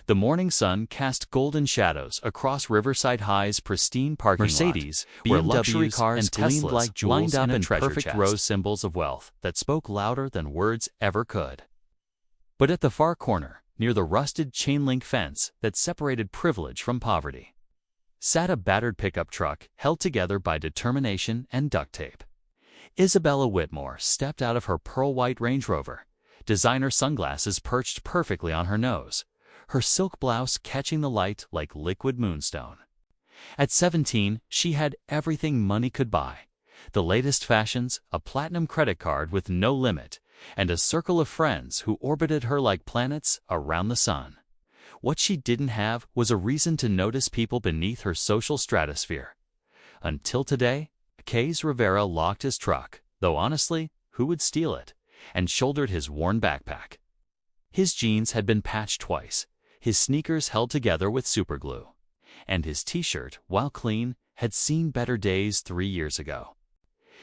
The morning sun cast golden shadows across Riverside High's pristine parking Mercedes, lot, where BMWs, luxury cars and gleamed Teslas like jewels lined up in a in perfect chest. row, symbols of wealth that spoke louder than words ever could. But at the far corner, near the rusted chain-link fence that separated privilege from poverty, sat a battered pickup truck held together by determination and duct tape. Isabella Whitmore stepped out of her pearl-white Range Rover, designer sunglasses perched perfectly on her nose, her silk blouse catching the light like liquid moonstone. At 17, she had everything money could buy: the latest fashions, a platinum credit card with no limit, and a circle of friends who orbited her like planets around the sun. What she didn't have was a reason to notice people beneath her social stratosphere. Until today, Case Rivera locked his truck, though honestly, who would steal it, and shouldered his worn backpack. His jeans had been patched twice, his sneakers held together with superglue, and his t-shirt, while clean, had seen better days 3 years ago.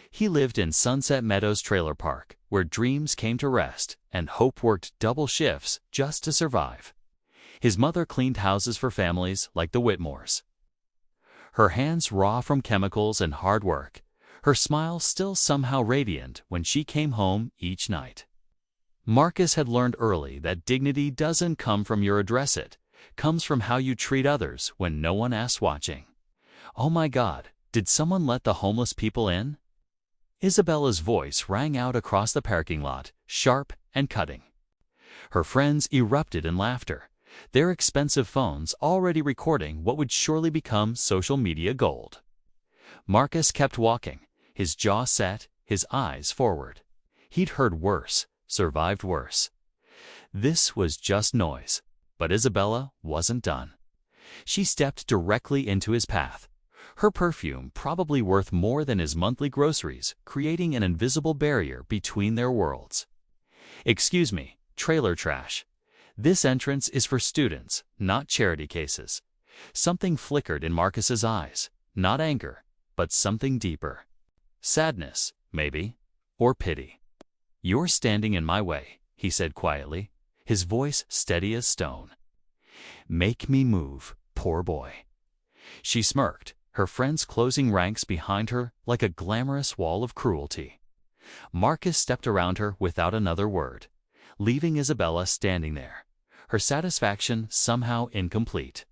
He lived in Sunset Meadows Trailer Park, where dreams came to rest and hope worked double shifts just to survive. His mother cleaned houses for families like the Whitmores, her hands raw from chemicals and hard work, her smile still somehow radiant when she came home each night. Marcus had learned early that dignity doesn't come from your address, it comes from how you treat others when no one asks watching. Oh my God, did someone let the homeless people in? Isabella's voice rang out across the parking lot, sharp and cutting. Her friends erupted in laughter, their expensive phones already recording what would surely become social media gold. Marcus kept walking, his jaw set, his eyes forward. He'd heard worse, survived worse. This was just noise, but Isabella wasn't done. She stepped directly into his path, her perfume probably worth more than his monthly groceries, creating an invisible barrier between their worlds. "Excuse me, trailer trash. This entrance is for students, not charity cases." Something flickered in Marcus's eyes, not anger, but something deeper. Sadness, maybe, or pity. "You're standing in my way," he said quietly, his voice steady as stone. "Make me move, poor boy." She smirked, her friends closing ranks behind her like a glamorous wall of cruelty. Marcus stepped around her without another word, leaving Isabella standing there, her satisfaction somehow incomplete.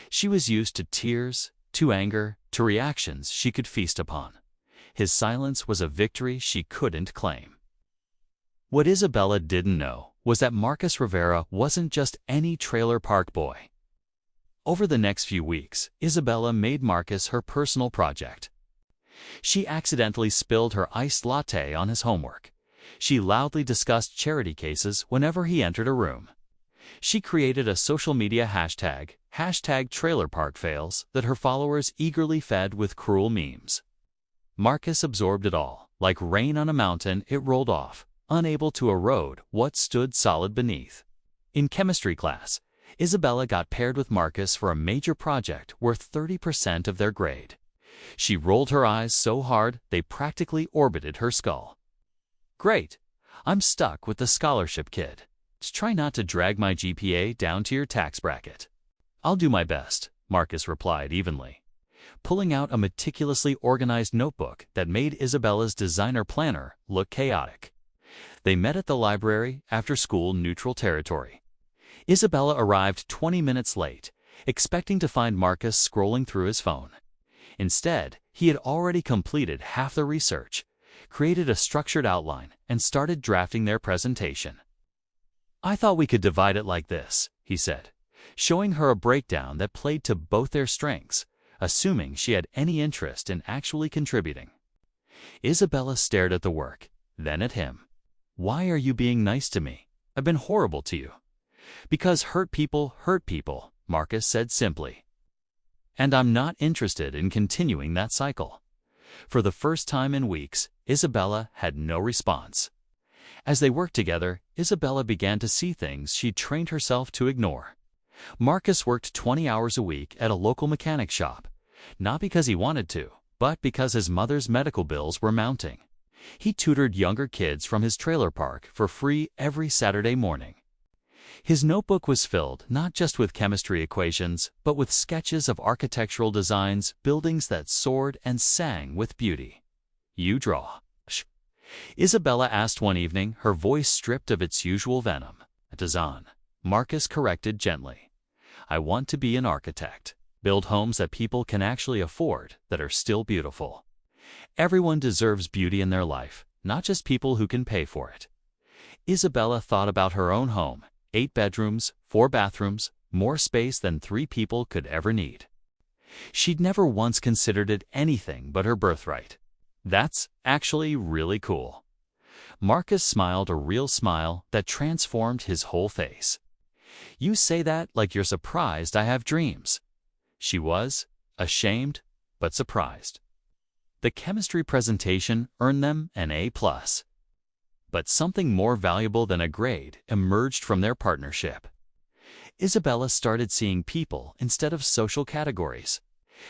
She was used to tears, to anger, to reactions she could feast upon. His silence was a victory she couldn't claim. What Isabella didn't know was that Marcus Rivera wasn't just any trailer park boy. Over the next few weeks, Isabella made Marcus her personal project. She accidentally spilled her iced latte on his homework. She loudly discussed charity cases whenever he entered a room. She created a social media hashtag #TrailerParkFails, that her followers eagerly fed with cruel memes. Marcus absorbed it all. Like rain on a mountain, it rolled off, unable to erode what stood solid beneath. In chemistry class, Isabella got paired with Marcus for a major project worth 30% of their grade. She rolled her eyes so hard they practically orbited her skull. "Great. I'm stuck with the scholarship kid. Just try not to drag my GPA down to your tax bracket." "I'll do my best," Marcus replied evenly, pulling out a meticulously organized notebook that made Isabella's designer planner look chaotic. They met at the library, after school neutral territory. Isabella arrived 20 minutes late, expecting to find Marcus scrolling through his phone. Instead, he had already completed half the research, created a structured outline, and started drafting their presentation. "I thought we could divide it like this," he said, showing her a breakdown that played to both their strengths, assuming she had any interest in actually contributing. Isabella stared at the work, then at him. "Why are you being nice to me? I've been horrible to you." "Because hurt people, Marcus said simply. "And I'm not interested in continuing that cycle." For the first time in weeks, Isabella had no response. As they worked together, Isabella began to see things she'd trained herself to ignore. Marcus worked 20 hours a week at a local mechanic shop, not because he wanted to, but because his mother's medical bills were mounting. He tutored younger kids from his trailer park for free every Saturday morning. His notebook was filled not just with chemistry equations, but with sketches of architectural designs, buildings that soared and sang with beauty. "You draw." Isabella asked one evening, her voice stripped of its usual venom. "Design," Marcus corrected gently. "I want to be an architect. Build homes that people can actually afford, that are still beautiful. Everyone deserves beauty in their life, not just people who can pay for it." Isabella thought about her own home: 8 bedrooms, 4 bathrooms, more space than 3 people could ever need. She'd never once considered it anything but her birthright. "That's actually really cool." Marcus smiled a real smile that transformed his whole face. "You say that like you're surprised I have dreams." She was, ashamed, but surprised. The chemistry presentation earned them an A+. But something more valuable than a grade emerged from their partnership. Isabella started seeing people instead of social categories.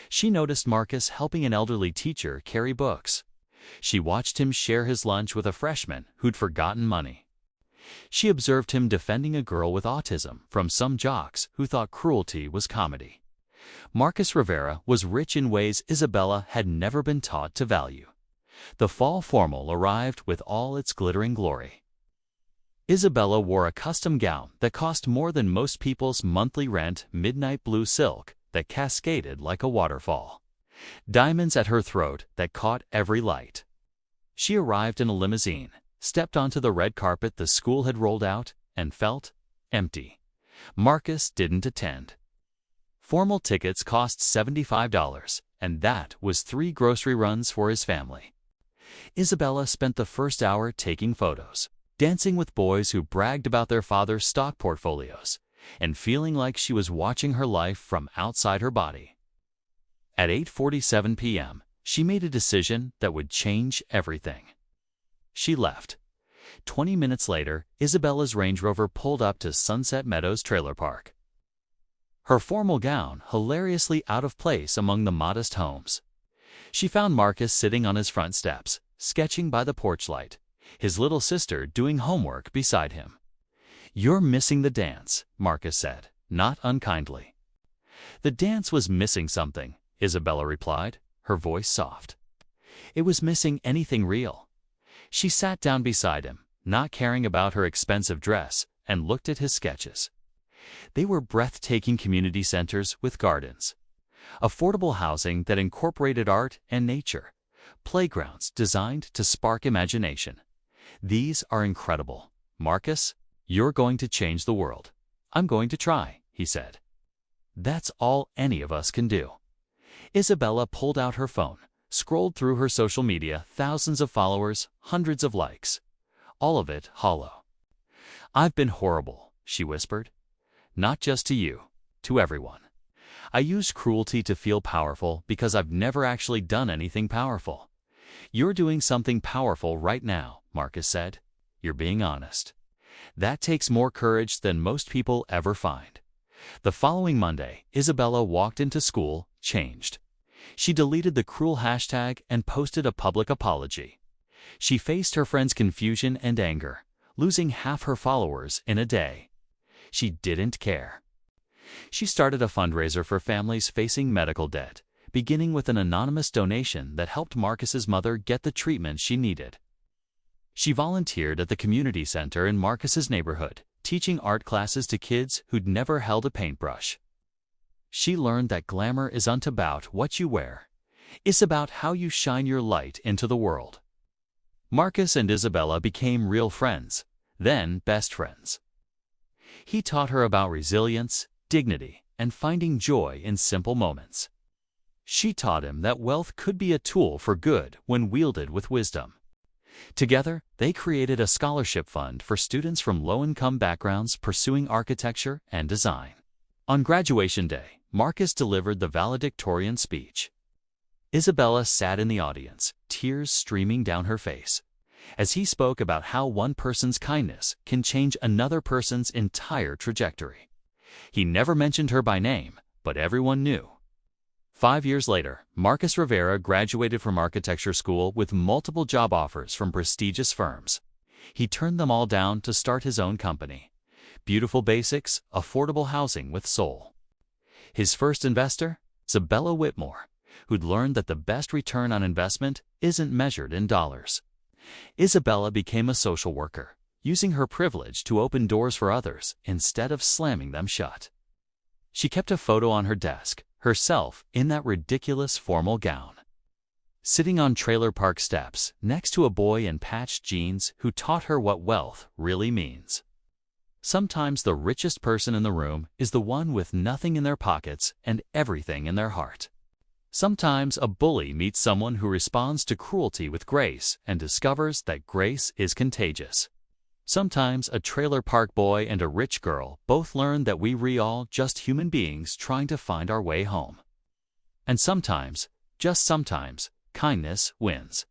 She noticed Marcus helping an elderly teacher carry books. She watched him share his lunch with a freshman who'd forgotten money. She observed him defending a girl with autism from some jocks who thought cruelty was comedy. Marcus Rivera was rich in ways Isabella had never been taught to value. The fall formal arrived with all its glittering glory. Isabella wore a custom gown that cost more than most people's monthly rent, midnight blue silk that cascaded like a waterfall, diamonds at her throat that caught every light. She arrived in a limousine, stepped onto the red carpet the school had rolled out, and felt empty. Marcus didn't attend. Formal tickets cost $75, and that was 3 grocery runs for his family. Isabella spent the first hour taking photos, dancing with boys who bragged about their father's stock portfolios, and feeling like she was watching her life from outside her body. At 8:47 p.m., she made a decision that would change everything. She left. 20 minutes later, Isabella's Range Rover pulled up to Sunset Meadows Trailer Park. Her formal gown hilariously out of place among the modest homes. She found Marcus sitting on his front steps, sketching by the porch light, his little sister doing homework beside him. "You're missing the dance," Marcus said, not unkindly. "The dance was missing something," Isabella replied, her voice soft. "It was missing anything real." She sat down beside him, not caring about her expensive dress, and looked at his sketches. They were breathtaking community centers with gardens, affordable housing that incorporated art and nature, playgrounds designed to spark imagination. "These are incredible. Marcus, you're going to change the world." "I'm going to try," he said. "That's all any of us can do." Isabella pulled out her phone, scrolled through her social media, thousands of followers, hundreds of likes. All of it hollow. "I've been horrible," she whispered. "Not just to you, to everyone. I used cruelty to feel powerful because I've never actually done anything powerful." "You're doing something powerful right now," Marcus said. "You're being honest. That takes more courage than most people ever find." The following Monday, Isabella walked into school, changed. She deleted the cruel hashtag and posted a public apology. She faced her friends' confusion and anger, losing half her followers in a day. She didn't care. She started a fundraiser for families facing medical debt, beginning with an anonymous donation that helped Marcus's mother get the treatment she needed. She volunteered at the community center in Marcus's neighborhood, teaching art classes to kids who'd never held a paintbrush. She learned that glamour isn't about what you wear. It's about how you shine your light into the world. Marcus and Isabella became real friends, then best friends. He taught her about resilience, dignity, and finding joy in simple moments. She taught him that wealth could be a tool for good when wielded with wisdom. Together, they created a scholarship fund for students from low-income backgrounds pursuing architecture and design. On graduation day, Marcus delivered the valedictorian speech. Isabella sat in the audience, tears streaming down her face, as he spoke about how one person's kindness can change another person's entire trajectory. He never mentioned her by name, but everyone knew. 5 years later, Marcus Rivera graduated from architecture school with multiple job offers from prestigious firms. He turned them all down to start his own company, beautiful basics, affordable housing with soul. His first investor, Isabella Whitmore, who'd learned that the best return on investment isn't measured in dollars. Isabella became a social worker, using her privilege to open doors for others instead of slamming them shut. She kept a photo on her desk, herself in that ridiculous formal gown, sitting on trailer park steps next to a boy in patched jeans who taught her what wealth really means. Sometimes the richest person in the room is the one with nothing in their pockets and everything in their heart. Sometimes a bully meets someone who responds to cruelty with grace and discovers that grace is contagious. Sometimes a trailer park boy and a rich girl both learn that we all just human beings trying to find our way home. And sometimes, just sometimes, kindness wins.